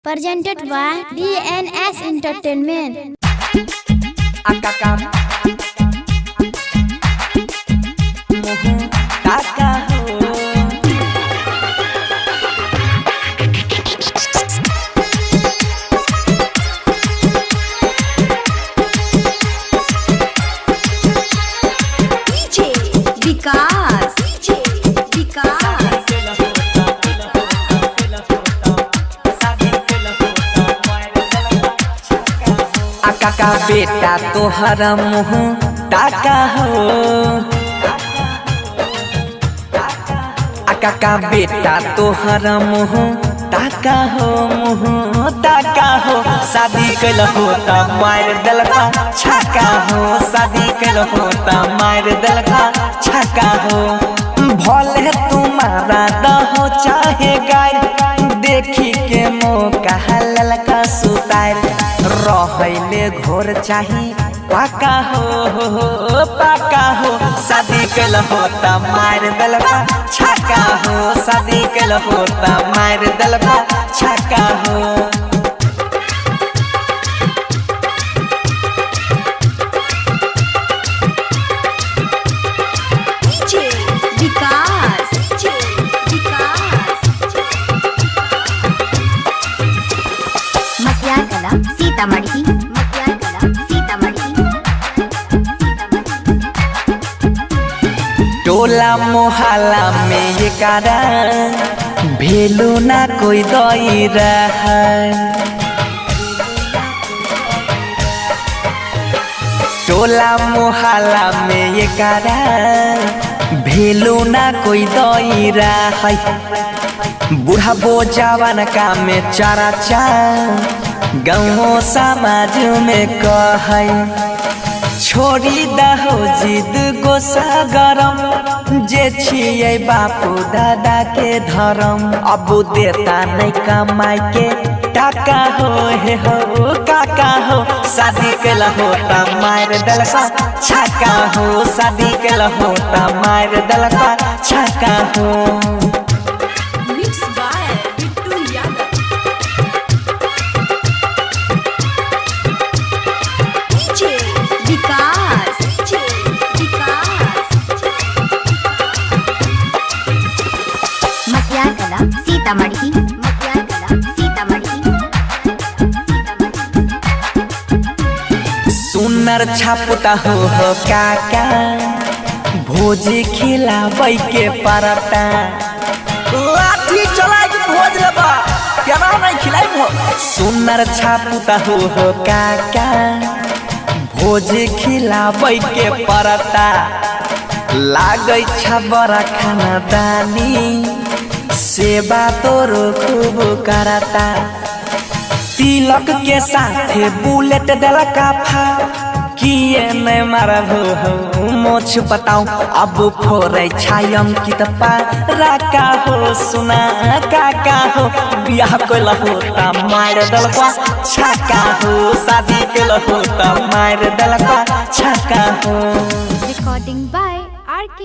Presented by DNS Entertainment. Akakam Mohu Taka DJ Vikas Akaka बेटा तोहरा मुँह ताका हो Akaka बेटा तोहरा मुँह ताका हो शादी कैल होता मार दलका छक्का हो शादी कैल होता मार दलका छक्का हो भले तुम्हारा दहो चाहे गाय देखी के मौका ललका सुतार रहले घोर चाही पाका हो शादी कैल होता मार दलका छक्का हो शादी कैल होता मार दलका छक्का हो DJ Vikas मटियागला सीतामढ़ी टोला मोहल्ला में ये कारा भेलू ना कोई दई रहा टोला मोहल्ला में ये कारा भेलू ना कोई दई रहा बूढ़ा बो जवान का में चारा गाँव समाज में कह छोड़ी दहो जिद गोसा गरम जे छिए बापू दादा के धर्म अब देता नहीं कमाई के टाका हो हे हो काका हो शादी कैल होता मार दलका छक्का हो शादी कैल होता मार दलका छक्का हो सीतामढ़ी सुनर छापता हो काका भोजी खिलाबै के परता लाठी चला के भोज लेबा केना नहीं खिलाई हो सुनर छापता हो काका भोजी खिलाबै के परता लागै छ बड़ा खाना दानी सेवा तोरो खूब करता तिलक के साथे बुलेट डलका फा किए नहीं मारबो मोछ बताऊं अब फोरे छायम की तपा राका हो सुना काका हो बियाह कैल होता मार दलका छक्का हो शादी कैल होता मार दलका छक्का हो Recording by RK